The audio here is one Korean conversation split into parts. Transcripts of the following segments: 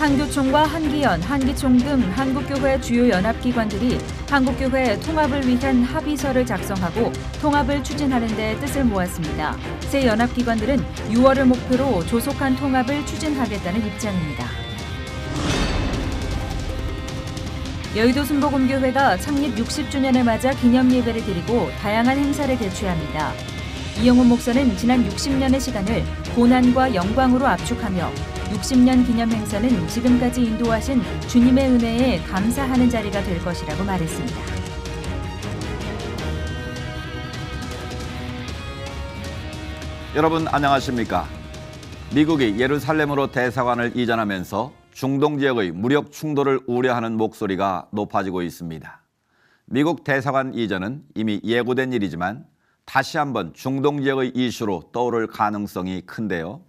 한교총과 한기연, 한기총 등 한국교회 주요 연합기관들이 한국교회 통합을 위한 합의서를 작성하고 통합을 추진하는 데 뜻을 모았습니다. 세 연합기관들은 6월을 목표로 조속한 통합을 추진하겠다는 입장입니다. 여의도 순복음교회가 창립 60주년을 맞아 기념예배를 드리고 다양한 행사를 개최합니다. 이영훈 목사는 지난 60년의 시간을 고난과 영광으로 압축하며 60년 기념 행사는 지금까지 인도하신 주님의 은혜에 감사하는 자리가 될 것이라고 말했습니다. 여러분 안녕하십니까? 미국이 예루살렘으로 대사관을 이전하면서 중동 지역의 무력 충돌을 우려하는 목소리가 높아지고 있습니다. 미국 대사관 이전은 이미 예고된 일이지만 다시 한번 중동 지역의 이슈로 떠오를 가능성이 큰데요.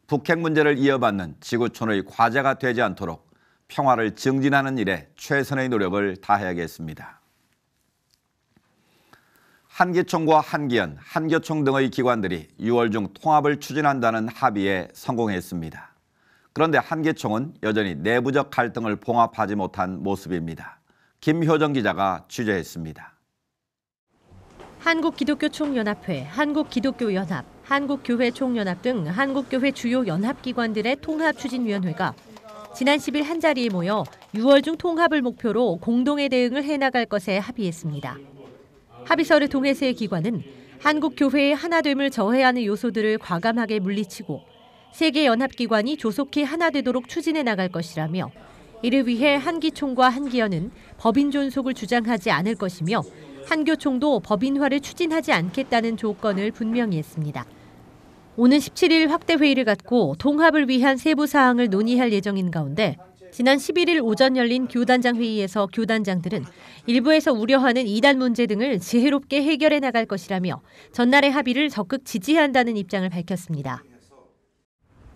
북핵 문제를 이어받는 지구촌의 과제가 되지 않도록 평화를 증진하는 일에 최선의 노력을 다해야겠습니다. 한기총과 한기연, 한교총 등의 기관들이 6월 중 통합을 추진한다는 합의에 성공했습니다. 그런데 한기총은 여전히 내부적 갈등을 봉합하지 못한 모습입니다. 김효정 기자가 취재했습니다. 한국기독교총연합회, 한국기독교연합, 한국교회총연합 등 한국교회 주요 연합기관들의 통합추진위원회가 지난 10일 한자리에 모여 6월 중 통합을 목표로 공동의 대응을 해나갈 것에 합의했습니다. 합의서를 통해 세 기관은 한국교회의 하나됨을 저해하는 요소들을 과감하게 물리치고 세계 연합기관이 조속히 하나되도록 추진해 나갈 것이라며 이를 위해 한기총과 한기연은 법인 존속을 주장하지 않을 것이며 한교총도 법인화를 추진하지 않겠다는 조건을 분명히 했습니다. 오는 17일 확대 회의를 갖고 통합을 위한 세부 사항을 논의할 예정인 가운데 지난 11일 오전 열린 교단장 회의에서 교단장들은 일부에서 우려하는 이단 문제 등을 지혜롭게 해결해 나갈 것이라며 전날의 합의를 적극 지지한다는 입장을 밝혔습니다.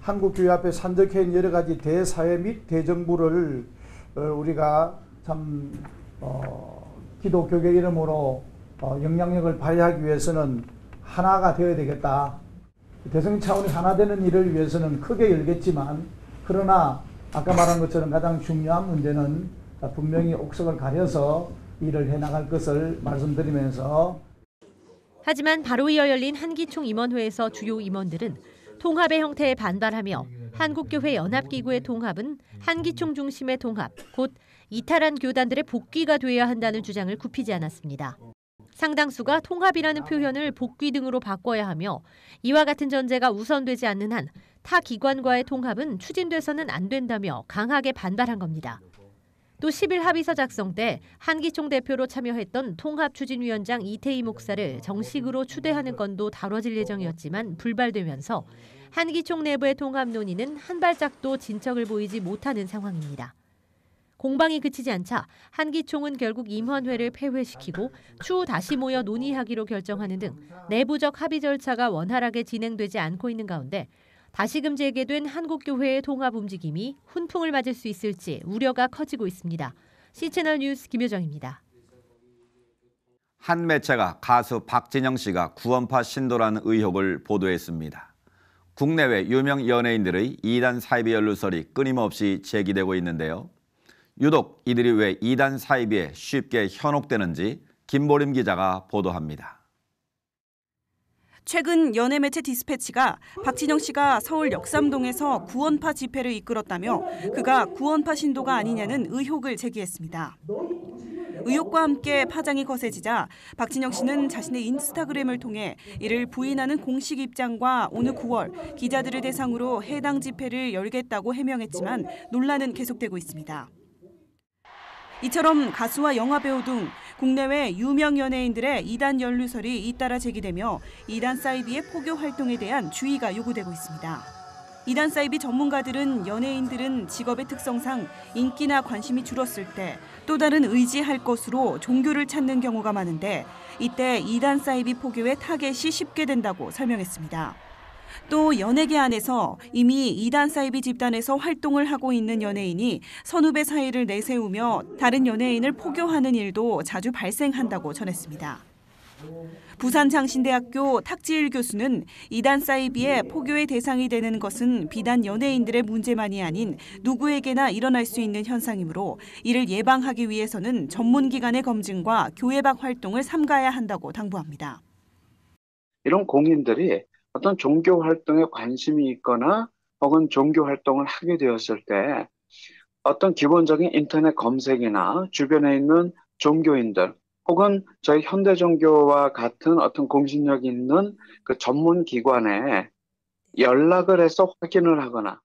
한국교회 앞에 산적해 있는 여러 가지 대사회 및 대정부를 우리가 참 기독교계 이름으로 영향력을 발휘하기 위해서는 하나가 되어야 되겠다. 대성 차원이 하나 되는 일을 위해서는 크게 열겠지만 그러나 아까 말한 것처럼 가장 중요한 문제는 분명히 옥석을 가려서 일을 해나갈 것을 말씀드리면서 하지만 바로 이어 열린 한기총 임원회에서 주요 임원들은 통합의 형태에 반발하며 한국교회 연합기구의 통합은 한기총 중심의 통합, 곧 이탈한 교단들의 복귀가 돼야 한다는 주장을 굽히지 않았습니다. 상당수가 통합이라는 표현을 복귀 등으로 바꿔야 하며 이와 같은 전제가 우선되지 않는 한 타 기관과의 통합은 추진돼서는 안 된다며 강하게 반발한 겁니다. 또 10일 합의서 작성 때 한기총 대표로 참여했던 통합추진위원장 이태희 목사를 정식으로 추대하는 건도 다뤄질 예정이었지만 불발되면서 한기총 내부의 통합 논의는 한 발짝도 진척을 보이지 못하는 상황입니다. 공방이 그치지 않자 한기총은 결국 임원회를 폐회시키고 추후 다시 모여 논의하기로 결정하는 등 내부적 합의 절차가 원활하게 진행되지 않고 있는 가운데 다시금 재개된 한국교회의 통합 움직임이 훈풍을 맞을 수 있을지 우려가 커지고 있습니다. C채널 뉴스 김효정입니다. 한 매체가 가수 박진영 씨가 구원파 신도라는 의혹을 보도했습니다. 국내외 유명 연예인들의 이단 사이비 연루설이 끊임없이 제기되고 있는데요. 유독 이들이 왜 이단 사이비에 쉽게 현혹되는지 김보림 기자가 보도합니다. 최근 연예매체 디스패치가 박진영 씨가 서울 역삼동에서 구원파 집회를 이끌었다며 그가 구원파 신도가 아니냐는 의혹을 제기했습니다. 의혹과 함께 파장이 거세지자 박진영 씨는 자신의 인스타그램을 통해 이를 부인하는 공식 입장과 오는 9월 기자들을 대상으로 해당 집회를 열겠다고 해명했지만 논란은 계속되고 있습니다. 이처럼 가수와 영화배우 등 국내외 유명 연예인들의 이단 연루설이 잇따라 제기되며 이단 사이비의 포교 활동에 대한 주의가 요구되고 있습니다. 이단 사이비 전문가들은 연예인들은 직업의 특성상 인기나 관심이 줄었을 때 또 다른 의지할 것으로 종교를 찾는 경우가 많은데 이때 이단 사이비 포교의 타겟이 쉽게 된다고 설명했습니다. 또 연예계 안에서 이미 이단 사이비 집단에서 활동을 하고 있는 연예인이 선후배 사이를 내세우며 다른 연예인을 포교하는 일도 자주 발생한다고 전했습니다. 부산장신대학교 탁지일 교수는 이단 사이비에 포교의 대상이 되는 것은 비단 연예인들의 문제만이 아닌 누구에게나 일어날 수 있는 현상이므로 이를 예방하기 위해서는 전문기관의 검증과 교회 밖 활동을 삼가야 한다고 당부합니다. 이런 공인들이 어떤 종교 활동에 관심이 있거나 혹은 종교 활동을 하게 되었을 때 어떤 기본적인 인터넷 검색이나 주변에 있는 종교인들 혹은 저희 현대 종교와 같은 어떤 공신력 있는 그 전문 기관에 연락을 해서 확인을 하거나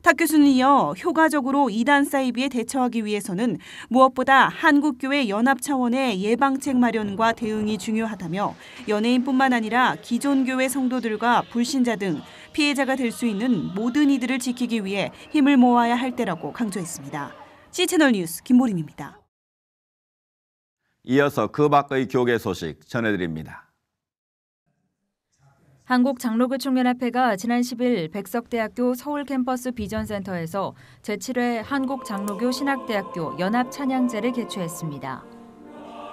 탁 교수는 이어 효과적으로 이단 사이비에 대처하기 위해서는 무엇보다 한국교회 연합 차원의 예방책 마련과 대응이 중요하다며 연예인뿐만 아니라 기존 교회 성도들과 불신자 등 피해자가 될 수 있는 모든 이들을 지키기 위해 힘을 모아야 할 때라고 강조했습니다. C채널 뉴스 김보림입니다. 이어서 그 밖의 교계 소식 전해드립니다. 한국장로교총연합회가 지난 10일 백석대학교 서울 캠퍼스 비전센터에서 제7회 한국장로교 신학대학교 연합찬양제를 개최했습니다.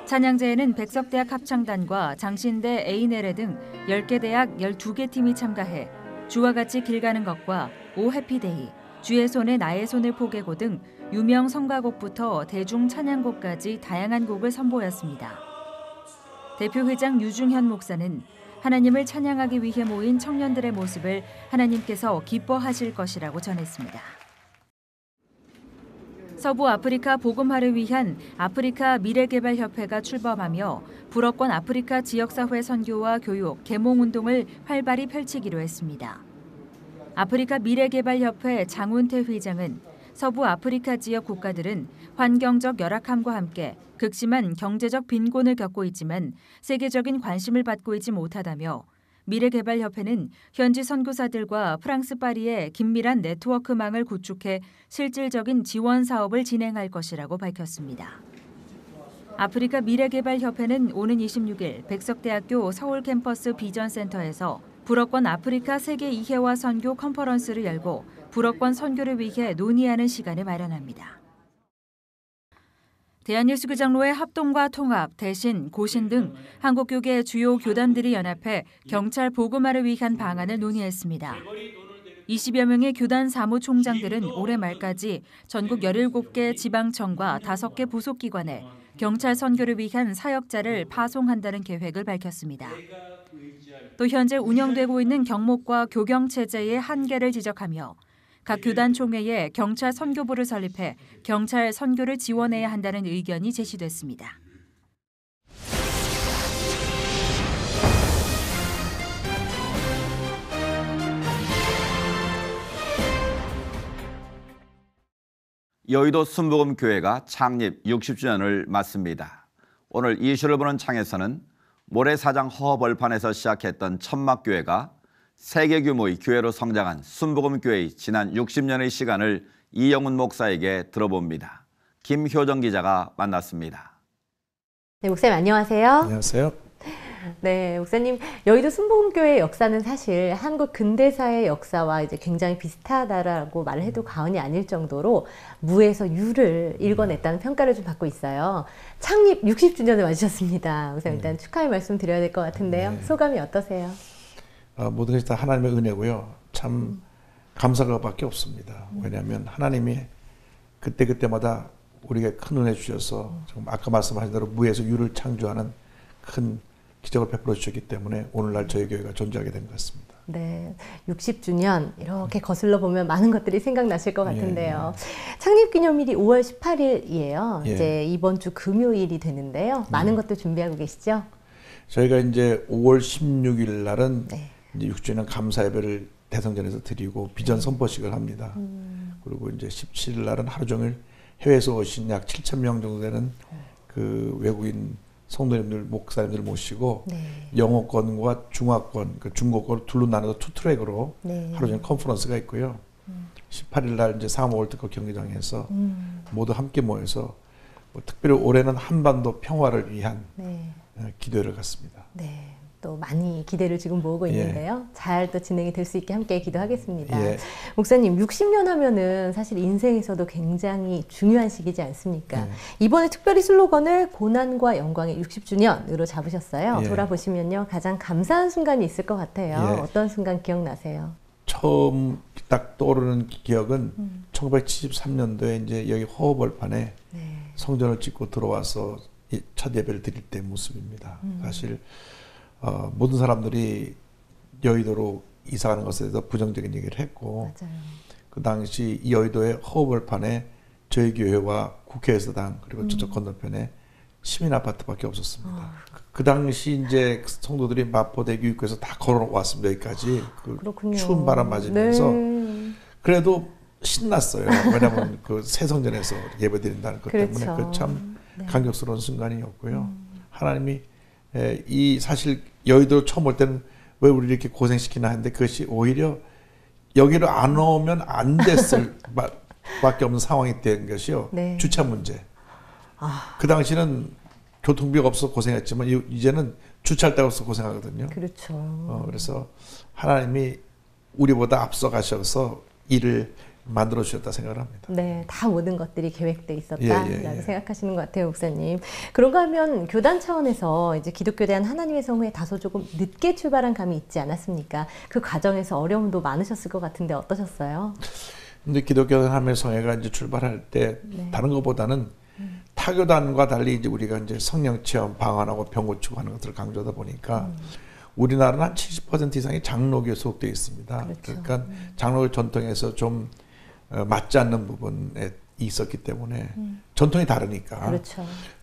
찬양제에는 백석대학 합창단과 장신대 A내래 등 10개 대학 12개 팀이 참가해 주와 같이 길 가는 것과 오 해피데이, 주의 손에 나의 손을 포개고 등 유명 성가곡부터 대중 찬양곡까지 다양한 곡을 선보였습니다. 대표회장 유중현 목사는 하나님을 찬양하기 위해 모인 청년들의 모습을 하나님께서 기뻐하실 것이라고 전했습니다. 서부 아프리카 복음화를 위한 아프리카 미래개발협회가 출범하며 불어권 아프리카 지역사회 선교와 교육, 계몽운동을 활발히 펼치기로 했습니다. 아프리카 미래개발협회 장운태 회장은 서부 아프리카 지역 국가들은 환경적 열악함과 함께 극심한 경제적 빈곤을 겪고 있지만 세계적인 관심을 받고 있지 못하다며 미래개발협회는 현지 선교사들과 프랑스 파리의 긴밀한 네트워크망을 구축해 실질적인 지원 사업을 진행할 것이라고 밝혔습니다. 아프리카 미래개발협회는 오는 26일 백석대학교 서울 캠퍼스 비전센터에서 불어권 아프리카 세계 이해와 선교 컨퍼런스를 열고 불어권 선교를 위해 논의하는 시간을 마련합니다. 대한예수교 장로회 합동과 통합, 대신, 고신 등 한국교계 주요 교단들이 연합해 경찰 복음화를 위한 방안을 논의했습니다. 20여 명의 교단 사무총장들은 올해 말까지 전국 17개 지방청과 5개 부속기관에 경찰 선교를 위한 사역자를 파송한다는 계획을 밝혔습니다. 또 현재 운영되고 있는 경목과 교경체제의 한계를 지적하며 각 교단 총회에 경찰 선교부를 설립해 경찰 선교를 지원해야 한다는 의견이 제시됐습니다. 여의도 순복음교회가 창립 60주년을 맞습니다. 오늘 이슈를 보는 창에서는 모래사장 허벌판에서 시작했던 천막교회가 세계 규모의 교회로 성장한 순복음교회의 지난 60년의 시간을 이영훈 목사에게 들어봅니다. 김효정 기자가 만났습니다. 네, 목사님 안녕하세요. 안녕하세요. 네, 목사님, 여의도 순복음교회의 역사는 사실 한국 근대사의 역사와 이제 굉장히 비슷하다라고 말을 해도 과언이 아닐 정도로 무에서 유를 일궈냈다는 평가를 좀 받고 있어요. 창립 60주년을 맞으셨습니다. 목사님 일단 축하의 말씀 드려야 될 것 같은데요. 네. 소감이 어떠세요? 모든 것이 다 하나님의 은혜고요. 참 감사가 밖에 없습니다. 왜냐하면 하나님이 그때그때마다 우리에게 큰 은혜 주셔서 지금 아까 말씀하신 대로 무에서 유를 창조하는 큰 기적을 베풀어 주셨기 때문에 오늘날 저희 교회가 존재하게 된 것 같습니다. 네, 60주년 이렇게 거슬러 보면 많은 것들이 생각나실 것 같은데요. 예. 창립기념일이 5월 18일이에요. 예. 이제 이번 주 금요일이 되는데요. 많은 것들 준비하고 계시죠? 저희가 이제 5월 16일 날은 네. 이제 6주년 감사 예배를 대성전에서 드리고 비전 선포식을 합니다. 그리고 이제 17일 날은 하루 종일 해외에서 오신 약 7,000명 정도 되는 그 외국인 성도님들, 목사님들 모시고 네. 영어권과 중화권, 그 중고권 둘로 나눠서 투 트랙으로 네. 하루 종일 컨퍼런스가 있고요. 18일 날 이제 사모 월드컵 경기장에서 모두 함께 모여서 특별히 올해는 한반도 평화를 위한 네. 기도회를 갖습니다. 네. 또 많이 기대를 지금 모으고 있는데요. 잘 또 진행이 될 수 있게 함께 기도하겠습니다. 목사님, 60년 하면은 사실 인생에서도 굉장히 중요한 시기지 않습니까? 이번에 특별히 슬로건을 고난과 영광의 60주년으로 잡으셨어요. 돌아보시면요, 가장 감사한 순간이 있을 것 같아요. 어떤 순간 기억나세요? 처음 딱 떠오르는 기억은 1973년도에 이제 여기 호흡벌판에 성전을 짓고 들어와서 첫 예배를 드릴 때 모습입니다. 사실 모든 사람들이 여의도로 이사가는 것에 대해서 부정적인 얘기를 했고, 맞아요. 그 당시 이 여의도의 호흡벌판에 저희 교회와 국회의사당 그리고 저쪽 건너편에 시민 아파트밖에 없었습니다. 그 당시 이제 성도들이 마포대교 입구에서 다 걸어왔습니다. 여기까지 그 추운 바람 맞으면서. 그래도 신났어요. 왜냐하면 그 새 성전에서 예배드린다는 것 때문에 그 참 감격스러운 순간이었고요. 하나님이 이 사실 여의도 처음 올 때는 왜 우리 이렇게 고생시키나 했는데, 그것이 오히려 여기로 안 오면 안 됐을 밖에 없는 상황이 된 것이요. 주차 문제. 그 당시는 교통비가 없어서 고생했지만 이제는 주차할 데가 없어서 고생하거든요. 그렇죠. 그래서 하나님이 우리보다 앞서 가셔서 일을 만들어 주셨다 생각을 합니다. 네, 다 모든 것들이 계획돼 있었다라고 생각하시는 것 같아요, 목사님. 그런가 하면 교단 차원에서 이제 기독교에 대한 하나님의 성회에 다소 조금 늦게 출발한 감이 있지 않았습니까? 그 과정에서 어려움도 많으셨을 것 같은데 어떠셨어요? 근데 기독교 하나님의 성회가 이제 출발할 때 다른 것보다는 타교단과 달리 이제 우리가 이제 성령 체험, 방언하고 병 고치고 하는 것들을 강조하다 보니까 우리나라는 한 70% 이상이 장로교에 소속되어 있습니다. 그러니까 장로교 전통에서 좀 맞지 않는 부분에 있었기 때문에 전통이 다르니까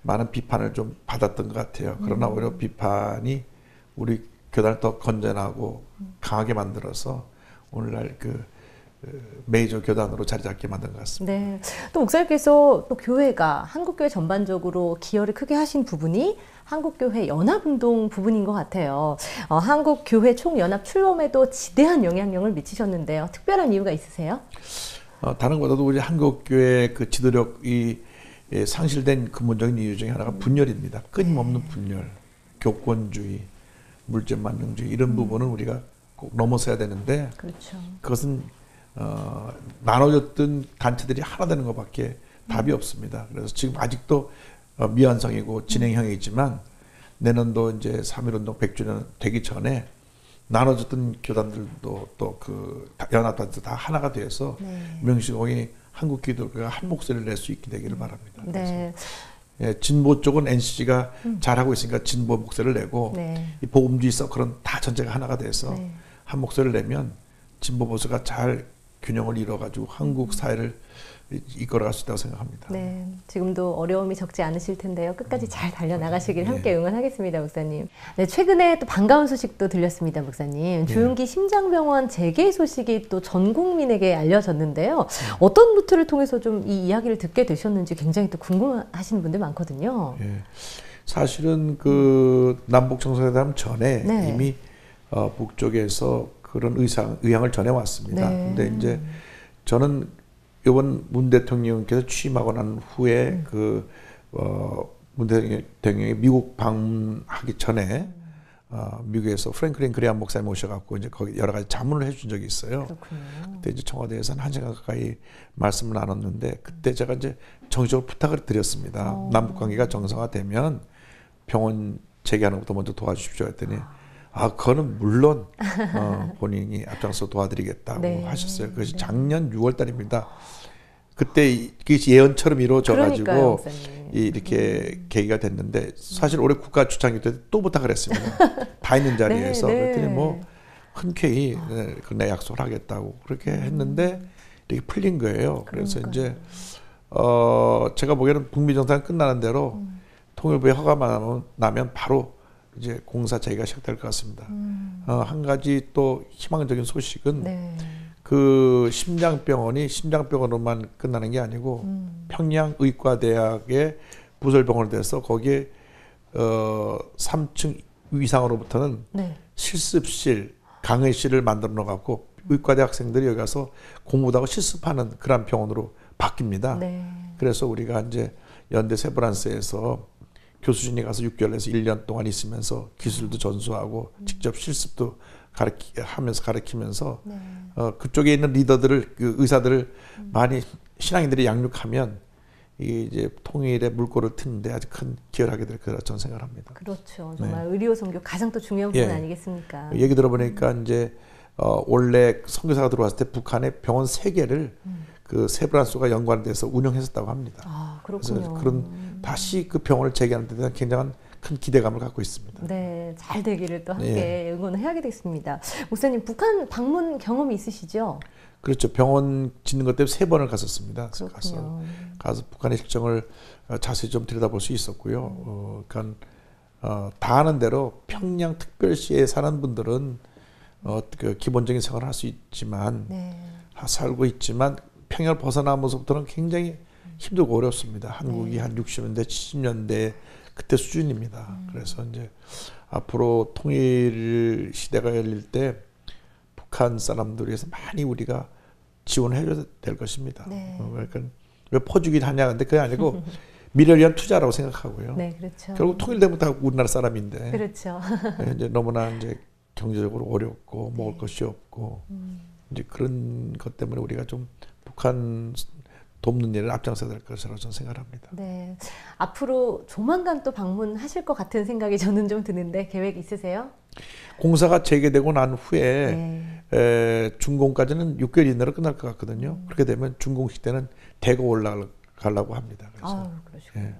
많은 비판을 좀 받았던 것 같아요. 그러나 오히려 비판이 우리 교단을 더 건전하고 강하게 만들어서 오늘날 그 메이저 교단으로 자리 잡게 만든 것 같습니다. 네. 또 목사님께서 또 교회가 한국교회 전반적으로 기여를 크게 하신 부분이 한국교회 연합운동 부분인 것 같아요. 한국교회 총연합 출범에도 지대한 영향력을 미치셨는데요. 특별한 이유가 있으세요? 다른 것보다도 우리 한국교회 그 지도력이 상실된 근본적인 이유 중에 하나가 분열입니다. 끊임없는 분열, 교권주의, 물질만능주의 이런 부분은 우리가 꼭 넘어서야 되는데 그것은 나눠졌던 단체들이 하나 되는 것밖에 답이 없습니다. 그래서 지금 아직도 미완성이고 진행형이지만 내년도 이제 3.1운동 100주년 되기 전에 나눠졌던 교단들도 또 그 연합단도 다 하나가 돼서 명실공히 한국 기독교가 한 목소리를 낼 수 있게 되기를 바랍니다. 그래서 진보 쪽은 NCG가 잘하고 있으니까 진보 목소리를 내고 이 복음주의 서클은 다 전체가 하나가 돼서 한 목소리를 내면 진보 보수가 잘 균형을 이뤄가지고 한국 사회를 이끌어갈 수 있다고 생각합니다. 네, 지금도 어려움이 적지 않으실 텐데요. 끝까지 잘 달려나가시길 함께 응원하겠습니다, 목사님. 네, 최근에 또 반가운 소식도 들렸습니다, 목사님. 조용기 심장병원 재개 소식이 또 전 국민에게 알려졌는데요. 어떤 루트를 통해서 좀 이 이야기를 듣게 되셨는지 굉장히 또 궁금하신 분들 많거든요. 사실은 그 남북 정상회담 전에 이미 북쪽에서 그런 의향을 전해왔습니다. 근데 이제 저는 이번 문 대통령께서 취임하고 난 후에 문 대통령이 미국 방문하기 전에 미국에서 프랭클린 그레이엄 목사님 모셔갖고 이제 거기 여러 가지 자문을 해준 적이 있어요. 그때 이제 청와대에서는 1시간 가까이 말씀을 나눴는데 그때 제가 이제 정식적으로 부탁을 드렸습니다. 남북 관계가 정상화되면 병원 재개하는 것도 먼저 도와주십시오 했더니 그거는 물론 본인이 앞장서 도와드리겠다고 하셨어요. 그것이 작년 6월 달입니다. 그때 그것이 예언처럼 이루어져가지고 이렇게 계기가 됐는데 사실 올해 국가 주창기 때 또 부탁을 했습니다. 다 있는 자리에서. 그랬더니 뭐 흔쾌히 내 약속을 하겠다고 그렇게 했는데 이렇게 풀린 거예요. 그래서 이제 제가 보기에는 북미 정상 끝나는 대로 통일부의 허가만 나면 바로 이제 공사 재개가 시작될 것 같습니다. 한 가지 또 희망적인 소식은 그 심장병원이 심장병원으로만 끝나는 게 아니고 평양의과대학의 부설병원이 돼서 거기에 3층 위상으로부터는 실습실, 강의실을 만들어 놓고 의과대 학생들이 여기 가서 공부도 하고 실습하는 그런 병원으로 바뀝니다. 그래서 우리가 이제 연대 세브란스에서 교수진이 가서 6개월에서 1년 동안 있으면서 기술도 전수하고 직접 실습도 가르치면서 네. 그쪽에 있는 리더들을 그 의사들을 많이 신앙인들이 양육하면 이제 통일의 물꼬를 트는데 아주 큰 기여를 하게 될 거라 저는 생각합니다. 그렇죠. 정말 의료 선교 가장 또 중요한 부분 아니겠습니까? 얘기 들어보니까 이제 원래 선교사가 들어왔을 때 북한의 병원 3개를 그 세브란스가 연관돼서 운영했었다고 합니다. 아, 그렇군요. 그래서 그런 다시 그 병원을 재개하는 데 대한 굉장한 큰 기대감을 갖고 있습니다. 네, 잘 되기를 또 함께 응원을 해야겠습니다. 목사님, 북한 방문 경험이 있으시죠? 그렇죠. 병원 짓는 것 때문에 3번을 갔었습니다. 그렇군요. 가서 북한의 실정을 자세히 좀 들여다볼 수 있었고요. 그러니까 다 아는 대로 평양 특별시에 사는 분들은 그 기본적인 생활을 할 수 있지만 살고 있지만 평양을 벗어나면서부터는 굉장히 힘들고 어렵습니다. 한국이 한 60년대, 70년대 그때 수준입니다. 그래서 이제 앞으로 통일 시대가 열릴 때 북한 사람들 위해서 많이 우리가 지원해줘야 될 것입니다. 그러니까 왜 퍼주긴 하냐, 근데 그게 아니고 미래를 위한 투자라고 생각하고요. 네, 그렇죠. 결국 통일되면 다 우리나라 사람인데. 그렇죠. 이제 너무나 이제 경제적으로 어렵고 먹을 것이 없고 이제 그런 것 때문에 우리가 좀 북한 돕는 일을 앞장서야 될 것이라고 저는 생각합니다. 네, 앞으로 조만간 또 방문하실 것 같은 생각이 저는 좀 드는데 계획 있으세요? 공사가 재개되고 난 후에 준공까지는 6개월 이내로 끝날 것 같거든요. 그렇게 되면 준공식 때는 대거 올라가려고 합니다. 그래서 그러시군요.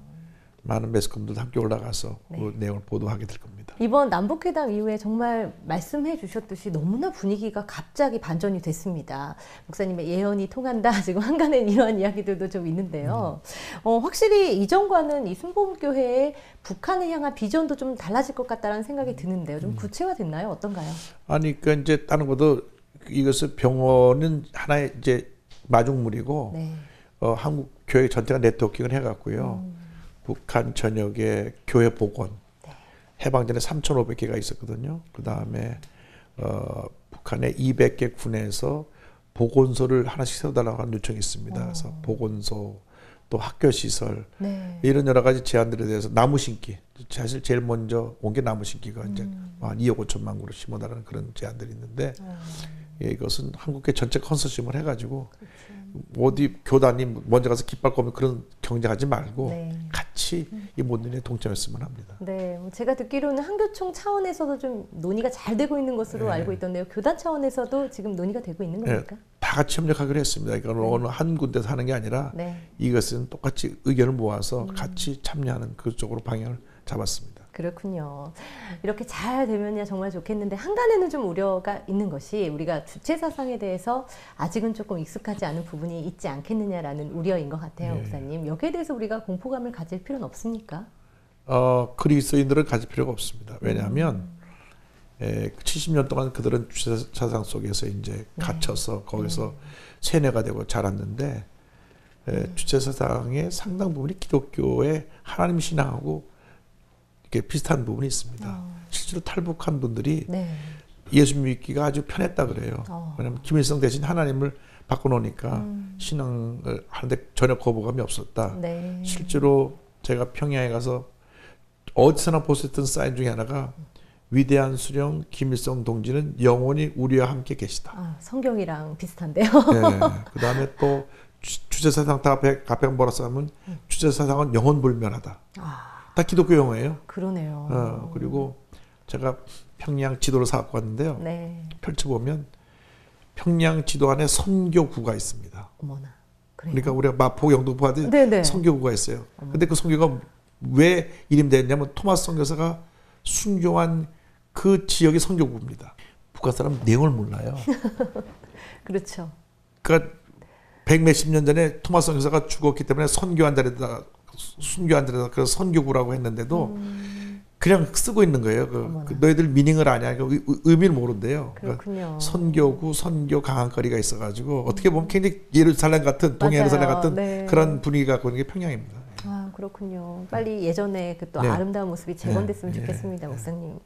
많은 매스컴들도 함께 올라가서 그 내용을 보도하게 될 겁니다. 이번 남북회담 이후에 정말 말씀해 주셨듯이 너무나 분위기가 갑자기 반전이 됐습니다. 목사님의 예언이 통한다. 지금 한간엔 이러한 이야기들도 좀 있는데요. 확실히 이전과는 이 순복음교회의 북한을 향한 비전도 좀 달라질 것 같다는 생각이 드는데요. 좀 구체화됐나요? 어떤가요? 아니, 그 이제 다른 것도 이것을 병원은 하나의 이제 마중물이고 한국 교회 전체가 네트워킹을 해갖고요. 북한 전역에 교회 복원, 해방전에 3,500개가 있었거든요. 그 다음에 북한의 200개 군에서 보건소를 하나씩 세워달라고 하는 요청이 있습니다. 그래서 보건소, 또 학교시설, 이런 여러 가지 제안들에 대해서 나무 심기, 사실 제일 먼저 온 게 나무 심기가 이제 한 2억 5천만 그루 심어달라는 그런 제안들이 있는데 이것은 한국계 전체 컨소시엄을 해가지고 어디 교단이 먼저 가서 깃발 꼽는 그런 경쟁하지 말고 같이 이 모든 일에 동참했으면 합니다. 네, 제가 듣기로는 한교총 차원에서도 좀 논의가 잘 되고 있는 것으로 알고 있던데요. 교단 차원에서도 지금 논의가 되고 있는 겁니까? 다 같이 협력하기로 했습니다. 그러니까 어느 한 군데서 하는 게 아니라 이것은 똑같이 의견을 모아서 같이 참여하는 그쪽으로 방향을 잡았습니다. 그렇군요. 이렇게 잘 되면야 정말 좋겠는데 한간에는 좀 우려가 있는 것이 우리가 주체 사상에 대해서 아직은 조금 익숙하지 않은 부분이 있지 않겠느냐라는 우려인 것 같아요, 목사님. 여기에 대해서 우리가 공포감을 가질 필요는 없습니까? 그리스도인들은 가질 필요가 없습니다. 왜냐하면 70년 동안 그들은 주체 사상 속에서 이제 갇혀서 거기서 세뇌가 되고 자랐는데 주체 사상의 상당 부분이 기독교의 하나님 신앙하고 비슷한 부분이 있습니다. 실제로 탈북한 분들이 예수 믿기가 아주 편했다 그래요. 왜냐하면 김일성 대신 하나님을 바꿔놓으니까 신앙을 하는데 전혀 거부감이 없었다. 실제로 제가 평양에 가서 어디서나 볼 수 있던 사인 중에 하나가 위대한 수령 김일성 동지는 영원히 우리와 함께 계시다. 성경이랑 비슷한데요. 그 다음에 또 주체사상 다 앞에 뭐라고 하면 주체사상은 영원불멸하다. 다 기독교 용어예요. 그러네요. 그리고 제가 평양 지도를 사갖고 왔는데요. 펼쳐보면 평양 지도 안에 선교구가 있습니다. 어머나. 그러니까 우리가 마포, 영등포 하듯 선교구가 있어요. 근데 그 선교가 왜 이름됐냐면 토마스 선교사가 순교한 그 지역의 선교구입니다. 북한 사람은 내용을 몰라요. 그렇죠. 그러니까 100몇십 년 전에 토마스 선교사가 죽었기 때문에 선교한 자리에다 순교한 자리에다 그래서 선교구라고 했는데도 그냥 쓰고 있는 거예요. 너희들 미닝을 아냐? 의미를 모른대요. 그렇군요. 선교구, 선교 강한거리가 있어가지고 어떻게 보면 굉장히 예루살렘 같은 동예루살렘 같은 그런 분위기가 갖고 있는 게 평양입니다. 그렇군요. 빨리 예전에 그 또 네. 아름다운 모습이 재건됐으면 네. 좋겠습니다, 목사님.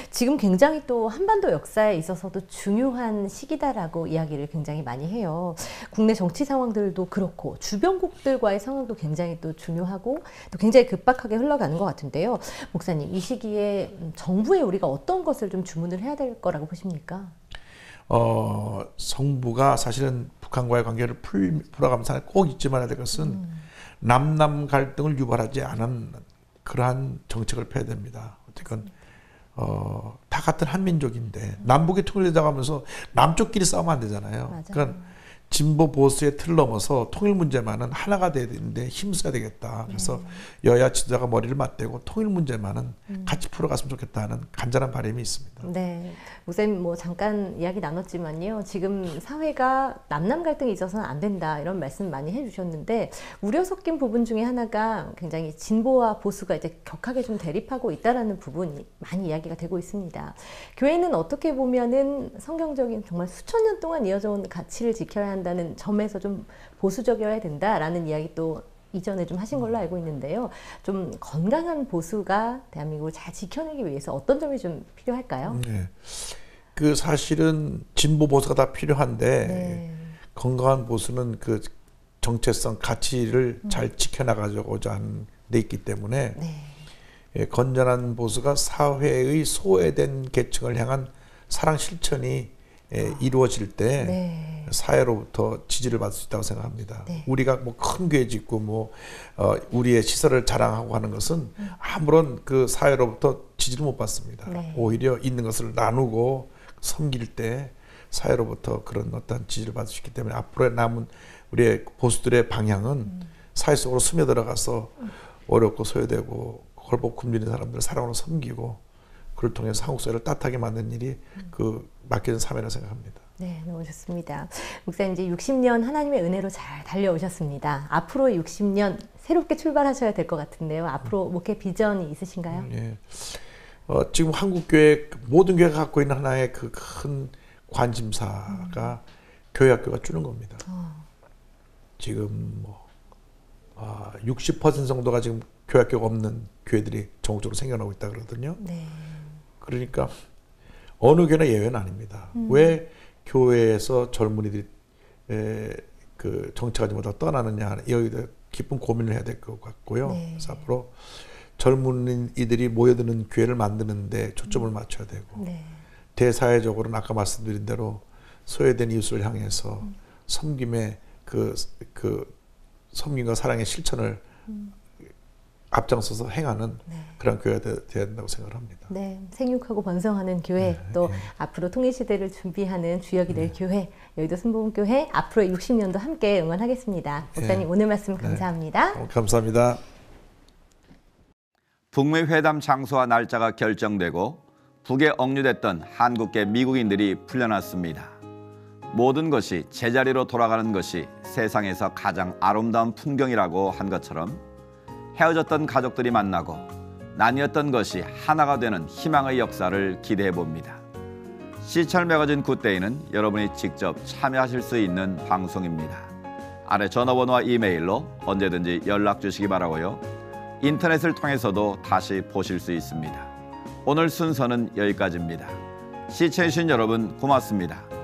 지금 굉장히 또 한반도 역사에 있어서도 중요한 시기다라고 이야기를 굉장히 많이 해요. 국내 정치 상황들도 그렇고 주변국들과의 상황도 굉장히 또 중요하고 또 굉장히 급박하게 흘러가는 것 같은데요. 목사님, 이 시기에 정부에 우리가 어떤 것을 좀 주문을 해야 될 거라고 보십니까? 정부가 사실은 북한과의 관계를 풀어가면서 꼭 잊지 말아야 될 것은 남남 갈등을 유발하지 않은 그러한 정책을 펴야 됩니다. 어쨌건 다 같은 한민족인데 남북이 통일되다 가면서 남쪽끼리 싸우면 안 되잖아요. 맞아요. 그러니까 진보 보수의 틀 넘어서 통일 문제만은 하나가 돼야 되는데 힘써야 되겠다. 그래서 여야 지도자가 머리를 맞대고 통일 문제만은 같이 풀어갔으면 좋겠다는 간절한 바람이 있습니다. 네, 목사님 뭐 잠깐 이야기 나눴지만요. 지금 사회가 남남 갈등이 있어서는 안 된다 이런 말씀 많이 해주셨는데 우려 섞인 부분 중에 하나가 굉장히 진보와 보수가 이제 격하게 좀 대립하고 있다라는 부분이 많이 이야기가 되고 있습니다. 교회는 어떻게 보면은 성경적인 정말 수천 년 동안 이어져 온 가치를 지켜야 한다는 점에서 좀 보수적이어야 된다라는 이야기 또 이전에 좀 하신 걸로 알고 있는데요. 좀 건강한 보수가 대한민국을 잘 지켜내기 위해서 어떤 점이 좀 필요할까요? 네. 그 사실은 진보 보수가 다 필요한데 네. 건강한 보수는 그 정체성 가치를 잘 지켜나가고자 하는 데 있기 때문에 네. 건전한 보수가 사회의 소외된 계층을 향한 사랑 실천이 이루어질 때 네. 사회로부터 지지를 받을 수 있다고 생각합니다. 네. 우리가 뭐 큰 교회 짓고 뭐 우리의 시설을 자랑하고 하는 것은 아무런 그 사회로부터 지지를 못 받습니다. 네. 오히려 있는 것을 나누고 섬길 때 사회로부터 그런 어떤 지지를 받을 수 있기 때문에 앞으로 남은 우리의 보수들의 방향은 사회 속으로 스며들어가서 어렵고 소외되고 헐벗고 굶주린 사람들을 사랑으로 섬기고 그를 통해서 한국 사회를 따뜻하게 만드는 일이 그 맡겨진 사명이라고 생각합니다. 네, 너무 좋습니다. 목사님 이제 60년 하나님의 은혜로 잘 달려오셨습니다. 앞으로의 60년 새롭게 출발하셔야 될 것 같은데요. 앞으로 목회 비전이 있으신가요? 예. 지금 한국교회 모든 교회가 갖고 있는 하나의 그 큰 관심사가 교회 학교가 주는 겁니다. 지금 뭐 60% 정도가 지금 교회 학교가 없는 교회들이 전국적으로 생겨나고 있다 그러거든요. 네. 그러니까 어느 교회나 예외는 아닙니다. 왜 교회에서 젊은이들이 그 정체가지보다 떠나느냐 여기다 깊은 고민을 해야 될 것 같고요. 네. 그래서 앞으로 젊은이들이 모여드는 교회를 만드는데 초점을 맞춰야 되고 네. 대사회적으로는 아까 말씀드린 대로 소외된 이웃을 향해서 섬김의 그 섬김과 사랑의 실천을 앞장서서 행하는 그런 교회가 되어야 된다고 생각을 합니다. 네, 생육하고 번성하는 교회, 또 앞으로 통일시대를 준비하는 주역이 될 교회, 여의도 순복음교회 앞으로 60년도 함께 응원하겠습니다. 목사님 오늘 말씀 감사합니다. 감사합니다. 북미 회담 장소와 날짜가 결정되고 북에 억류됐던 한국계 미국인들이 풀려났습니다. 모든 것이 제자리로 돌아가는 것이 세상에서 가장 아름다운 풍경이라고 한 것처럼 헤어졌던 가족들이 만나고 나뉘었던 것이 하나가 되는 희망의 역사를 기대해 봅니다. 시철 매거진 굿데이는 여러분이 직접 참여하실 수 있는 방송입니다. 아래 전화번호와 이메일로 언제든지 연락 주시기 바라고요. 인터넷을 통해서도 다시 보실 수 있습니다. 오늘 순서는 여기까지입니다. 시청해주신 여러분 고맙습니다.